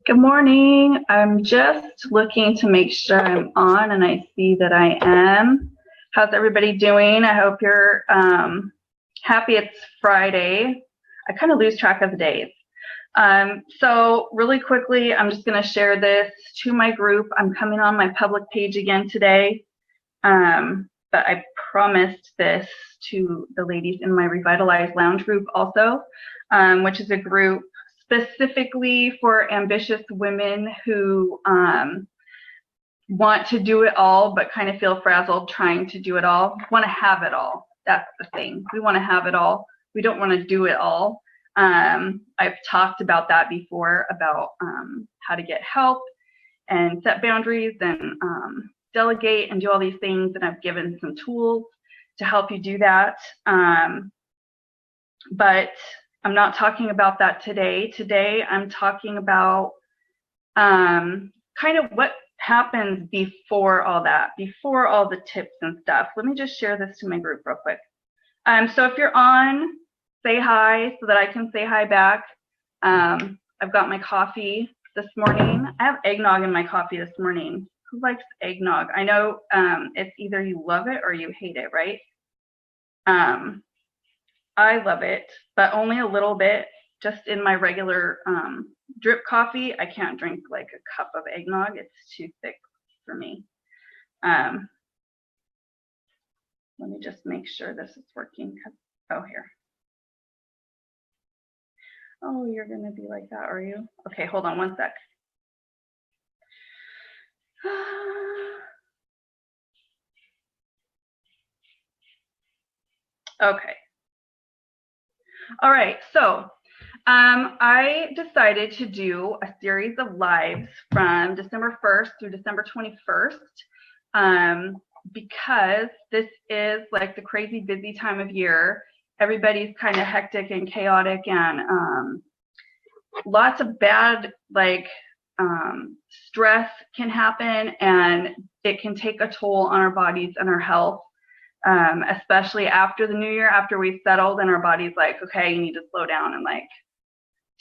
Good morning. I'm just looking to make sure I'm on and I see that I am. How's everybody doing? I hope you're happy it's Friday. I kind of lose track of the days. So really quickly, I'm just going to share this to my group. I'm coming on my public page again today, but I promised this to the ladies in my Revitalized Lounge group also, which is a group specifically for ambitious women who want to do it all but kind of feel frazzled trying to do it all. Want to have it all. That's the thing. We want to have it all. We don't want to do it all. I've talked about that before, about how to get help and set boundaries and delegate and do all these things, and I've given some tools to help you do that. But I'm not talking about that today. Today, I'm talking about kind of what happens before all that, before all the tips and stuff. Let me just share this to my group real quick. So if you're on, say hi so that I can say hi back. I've got my coffee this morning. I have eggnog in my coffee this morning. Who likes eggnog? I know it's either you love it or you hate it, right? I love it, but only a little bit. Just in my regular drip coffee, I can't drink like a cup of eggnog. It's too thick for me. Let me just make sure this is working. Oh, here. Oh, you're going to be like that, are you? Okay, hold on one sec. Okay. All right, so I decided to do a series of lives from December 1st through December 21st because this is like the crazy busy time of year. Everybody's kind of hectic and chaotic, and lots of bad stress can happen, and it can take a toll on our bodies and our health. Especially after the new year, after we've settled and our body's like, okay, you need to slow down and like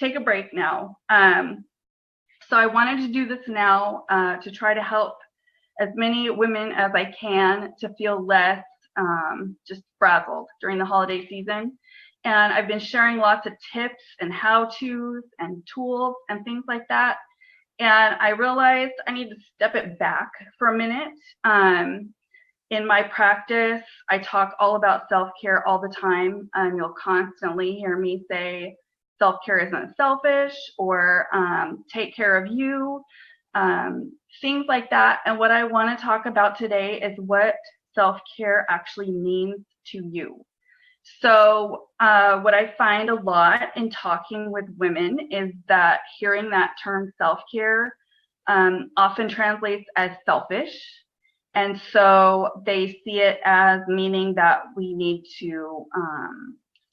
take a break now. So I wanted to do this now to try to help as many women as I can to feel less just frazzled during the holiday season. And I've been sharing lots of tips and how-tos and tools and things like that. And I realized I need to step it back for a minute. In my practice, I talk all about self-care all the time. You'll constantly hear me say self-care isn't selfish, or take care of you, things like that. And what I want to talk about today is what self-care actually means to you. So what I find a lot in talking with women is that hearing that term self-care often translates as selfish. And so they see it as meaning that we need to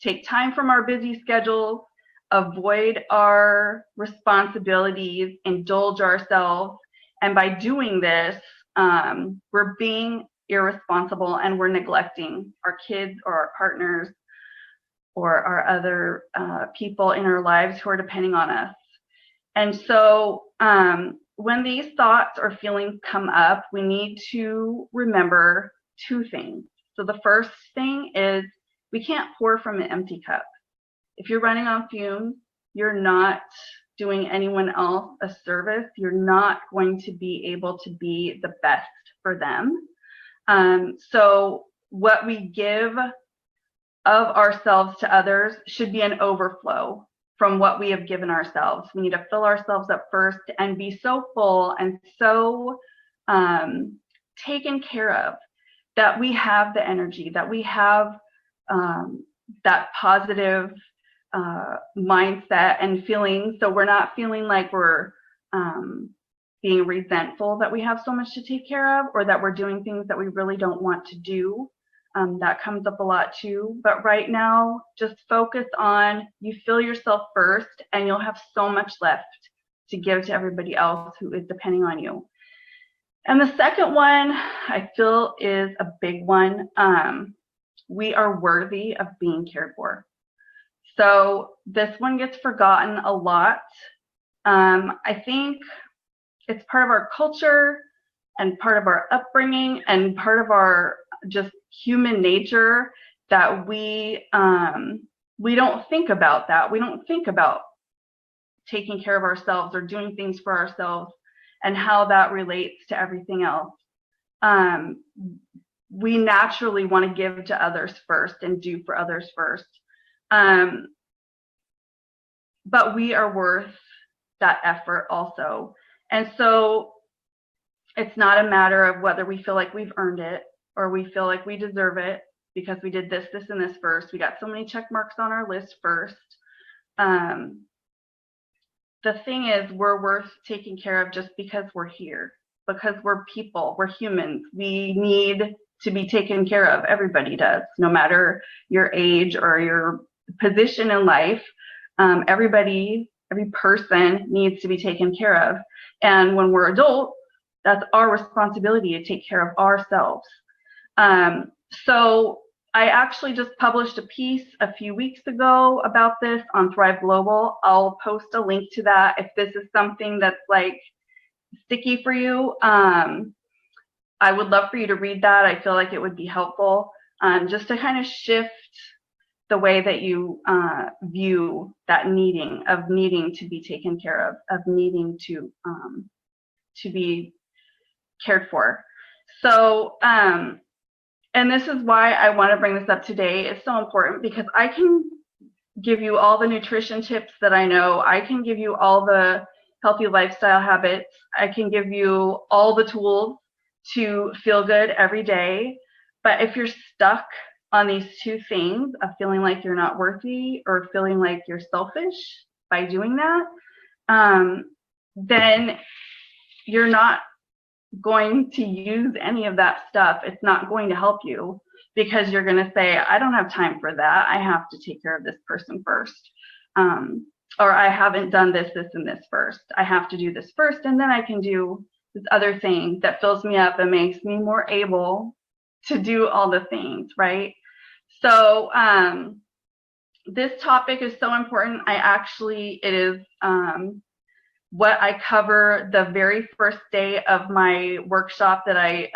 take time from our busy schedules, avoid our responsibilities, indulge ourselves. And by doing this, we're being irresponsible and we're neglecting our kids or our partners or our other people in our lives who are depending on us. And so when these thoughts or feelings come up, we need to remember two things. So the first thing is we can't pour from an empty cup. If you're running on fumes, you're not doing anyone else a service. You're not going to be able to be the best for them. So what we give of ourselves to others should be an overflow from what we have given ourselves. We need to fill ourselves up first and be so full and so taken care of that we have the energy, that we have that positive mindset and feeling. So we're not feeling like we're being resentful that we have so much to take care of, or that we're doing things that we really don't want to do. That comes up a lot too. But right now, just focus on you fill yourself first, and you'll have so much left to give to everybody else who is depending on you. And the second one I feel is a big one. We are worthy of being cared for. So this one gets forgotten a lot. I think it's part of our culture and part of our upbringing and part of our just human nature that we don't think about that. We don't think about taking care of ourselves or doing things for ourselves and how that relates to everything else. We naturally want to give to others first and do for others first. But we are worth that effort also. And so it's not a matter of whether we feel like we've earned it or we feel like we deserve it because we did this, this, and this first. We got so many check marks on our list first. The thing is, we're worth taking care of just because we're here, because we're people, we're humans. We need to be taken care of. Everybody does, no matter your age or your position in life. Every person needs to be taken care of. And when we're adults, that's our responsibility to take care of ourselves. So I actually just published a piece a few weeks ago about this on Thrive Global. I'll post a link to that if this is something that's like sticky for you. I would love for you to read that. I feel like it would be helpful just to kind of shift the way that you view that needing to be taken care of needing to be cared for. So, and this is why I want to bring this up today. It's so important because I can give you all the nutrition tips that I know. I can give you all the healthy lifestyle habits. I can give you all the tools to feel good every day. But if you're stuck on these two things of feeling like you're not worthy or feeling like you're selfish by doing that, then you're not going to use any of that stuff. It's not going to help you because you're going to say, I don't have time for that. I have to take care of this person first. Or I haven't done this, this, and this first. I have to do this first, and then I can do this other thing that fills me up and makes me more able to do all the things, right? So this topic is so important. It is what I cover the very first day of my workshop that I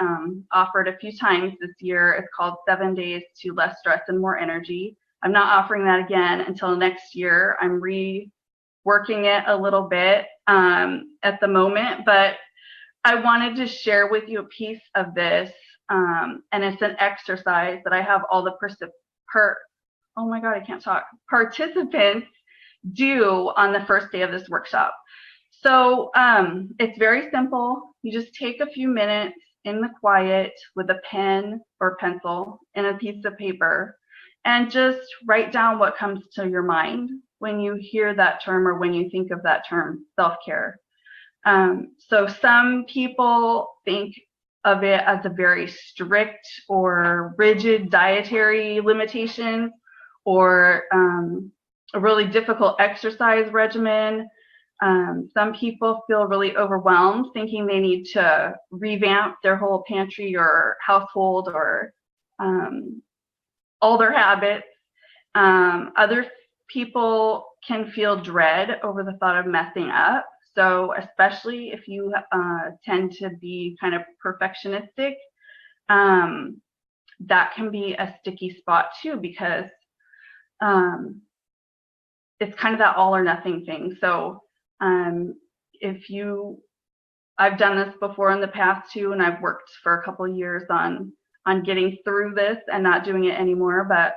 offered a few times this year. It's called 7 Days to Less Stress and More Energy. I'm not offering that again until next year. I'm reworking it a little bit at the moment, but I wanted to share with you a piece of this, and it's an exercise that I have all the participants do on the first day of this workshop. So it's very simple. You just take a few minutes in the quiet with a pen or pencil and a piece of paper and just write down what comes to your mind when you hear that term or when you think of that term, self-care. So some people think of it as a very strict or rigid dietary limitation or a really difficult exercise regimen. Some people feel really overwhelmed thinking they need to revamp their whole pantry or household or all their habits. Other people can feel dread over the thought of messing up. So especially if you tend to be kind of perfectionistic, that can be a sticky spot too because it's kind of that all or nothing thing. So I've done this before in the past too, and I've worked for a couple of years on getting through this and not doing it anymore. But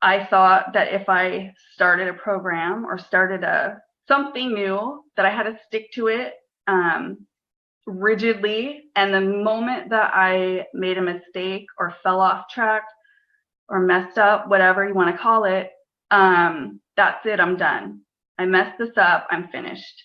I thought that if I started a program or started something new, that I had to stick to it rigidly. And the moment that I made a mistake or fell off track or messed up, whatever you want to call it, that's it. I'm done. I messed this up. I'm finished.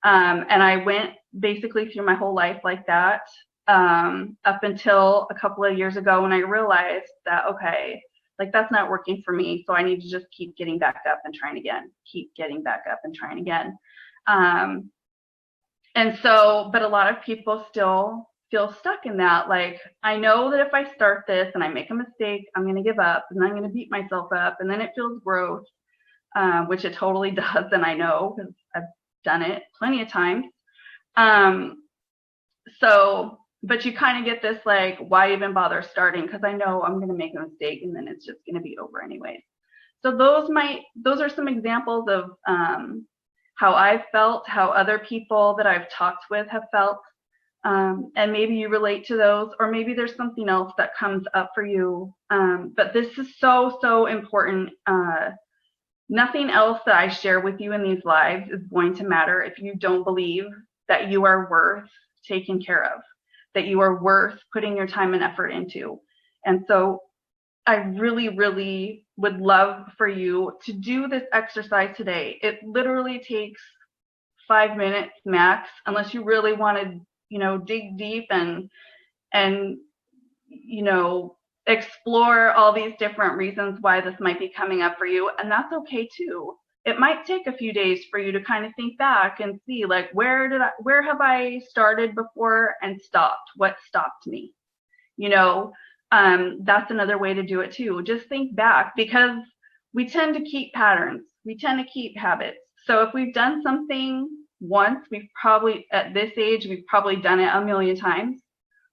And I went basically through my whole life like that up until a couple of years ago when I realized that, okay, like that's not working for me. So I need to just keep getting back up and trying again, keep getting back up and trying again. And so, but a lot of people still feel stuck in that. Like, I know that if I start this and I make a mistake, I'm going to give up and I'm going to beat myself up and then it feels gross. which it totally does, and I know because I've done it plenty of times. But you kind of get this like, why even bother starting? Because I know I'm going to make a mistake and then it's just going to be over anyways. So those are some examples of how I've felt, how other people that I've talked with have felt. And maybe you relate to those, or maybe there's something else that comes up for you. But this is so, so important. Nothing else that I share with you in these lives is going to matter if you don't believe that you are worth taking care of, that you are worth putting your time and effort into. And so I really, really would love for you to do this exercise today. It literally takes 5 minutes max, unless you really want to, dig deep and explore all these different reasons why this might be coming up for you. And that's okay too. It might take a few days for you to kind of think back and see, like, where have I started before and stopped? What stopped me? That's another way to do it too. Just think back, because we tend to keep patterns. We tend to keep habits. So if we've done something once, at this age, we've probably done it a million times,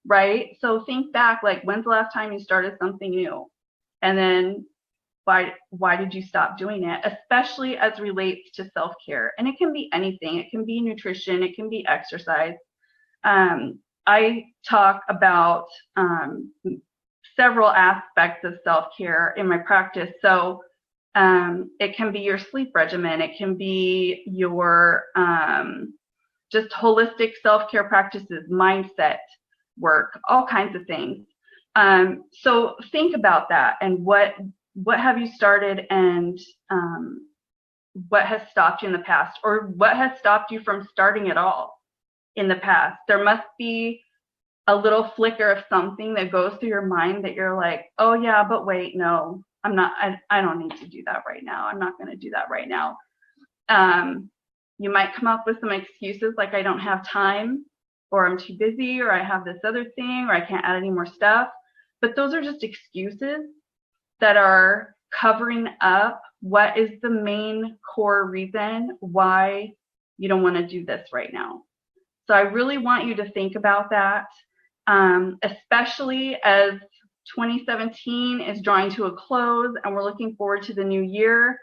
right? So think back, like, when's the last time you started something new? And then why did you stop doing it? Especially as relates to self-care. And it can be anything. It can be nutrition. It can be exercise. I talk about several aspects of self-care in my practice. So it can be your sleep regimen. It can be your just holistic self-care practices, mindset work, all kinds of things. So think about that, and what have you started, and what has stopped you in the past, or what has stopped you from starting at all in the past. There must be a little flicker of something that goes through your mind that you're like, oh yeah, but wait, no, I don't need to do that right now. I'm not going to do that right now. You might come up with some excuses like, I don't have time, or I'm too busy, or I have this other thing, or I can't add any more stuff. But those are just excuses that are covering up what is the main core reason why you don't want to do this right now. So I really want you to think about that, especially as 2017 is drawing to a close and we're looking forward to the new year.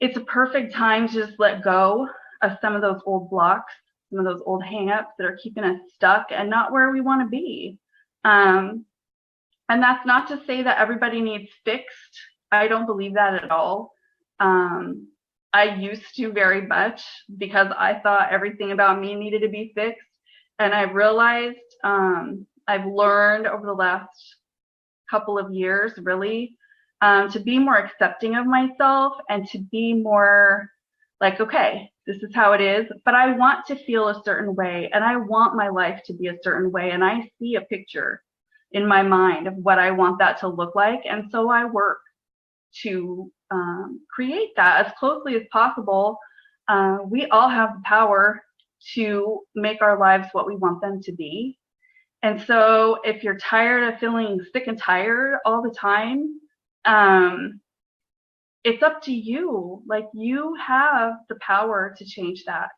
It's a perfect time to just let go of some of those old blocks, some of those old hang-ups that are keeping us stuck and not where we want to be. And that's not to say that everybody needs fixed. I don't believe that at all. I used to very much, because I thought everything about me needed to be fixed. And I realized, I've learned over the last couple of years, really, to be more accepting of myself and to be more like, okay, this is how it is, but I want to feel a certain way, and I want my life to be a certain way, and I see a picture in my mind of what I want that to look like. And so I work to create that as closely as possible. We all have the power to make our lives what we want them to be. And so if you're tired of feeling sick and tired all the time, it's up to you. Like, you have the power to change that.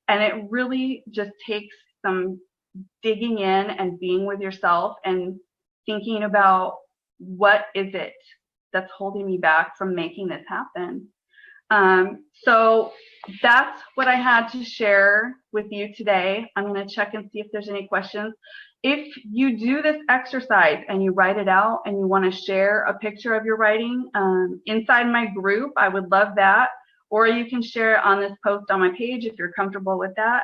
And it really just takes some digging in and being with yourself and thinking about, what is it that's holding me back from making this happen? So that's what I had to share with you today. I'm going to check and see if there's any questions. If you do this exercise and you write it out and you want to share a picture of your writing inside my group, I would love that. Or you can share it on this post on my page if you're comfortable with that.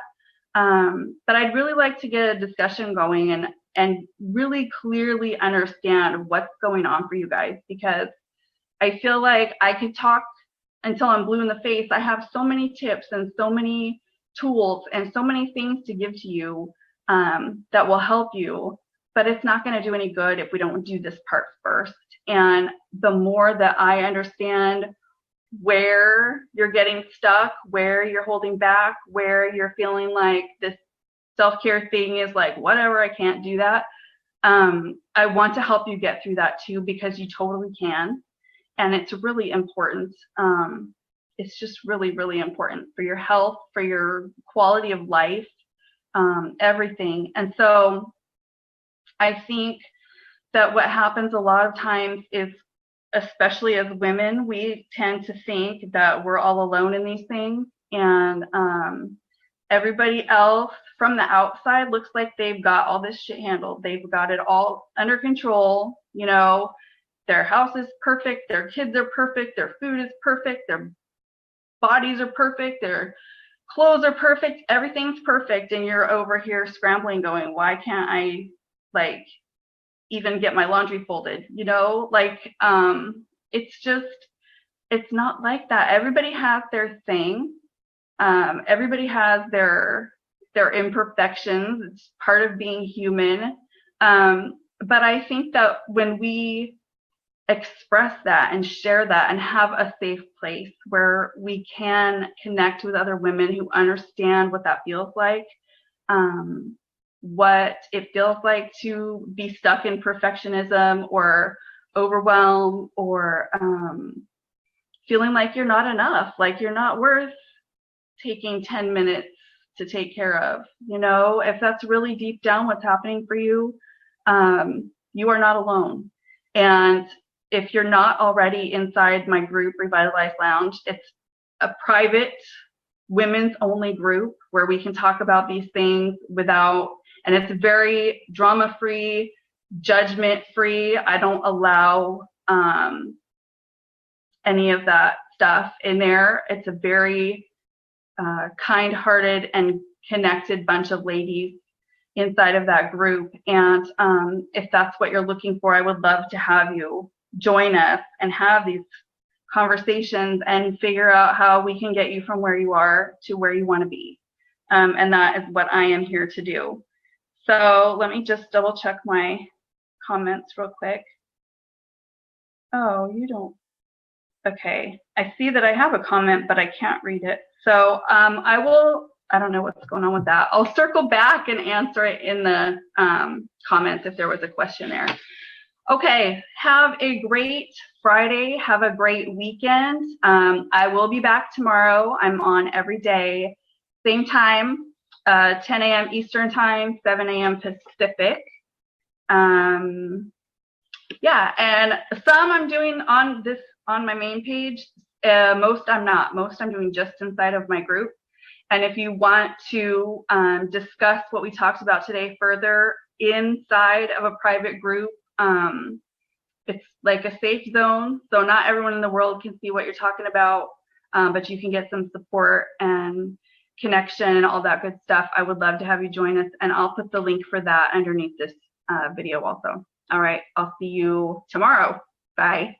But I'd really like to get a discussion going and really clearly understand what's going on for you guys, because I feel like I could talk until I'm blue in the face. I have so many tips and so many tools and so many things to give to you that will help you, but it's not going to do any good if we don't do this part first. And the more that I understand where you're getting stuck, where you're holding back, where you're feeling like this self-care thing is like, whatever, I can't do that. I want to help you get through that too, because you totally can. and it's really important. It's just really, really important for your health, for your quality of life, everything. And so I think that what happens a lot of times is, especially as women, we tend to think that we're all alone in these things, and everybody else from the outside looks like they've got all this shit handled. They've got it all under control. You know, their house is perfect, their kids are perfect, their food is perfect, their bodies are perfect, their clothes are perfect, everything's perfect, and you're over here scrambling going, why can't I like even get my laundry folded? You know, like it's just, it's not like that. Everybody has their thing. Everybody has their imperfections. It's part of being human. But I think that when we express that and share that and have a safe place where we can connect with other women who understand what that feels like, what it feels like to be stuck in perfectionism or overwhelm, or feeling like you're not enough, like you're not worth taking 10 minutes to take care of. You know, if that's really deep down what's happening for you, you are not alone. And if you're not already inside my group, Revitalize Lounge, it's a private women's only group where we can talk about these things without, and it's very drama free, judgment free. I don't allow any of that stuff in there. It's a very kind-hearted and connected bunch of ladies inside of that group. And if that's what you're looking for, I would love to have you join us and have these conversations and figure out how we can get you from where you are to where you want to be. And that is what I am here to do. So let me just double check my comments real quick. Oh, you don't. Okay, I see that I have a comment, but I can't read it. So I don't know what's going on with that. I'll circle back and answer it in the comments if there was a question there. Okay, have a great Friday. Have a great weekend. I will be back tomorrow. I'm on every day, same time, 10 a.m. Eastern time, 7 a.m. Pacific. Yeah, and some I'm doing on my main page. Most I'm not. Most I'm doing just inside of my group. And if you want to discuss what we talked about today further inside of a private group, it's like a safe zone. So not everyone in the world can see what you're talking about, but you can get some support and connection and all that good stuff. I would love to have you join us, and I'll put the link for that underneath this video also. All right, I'll see you tomorrow. Bye.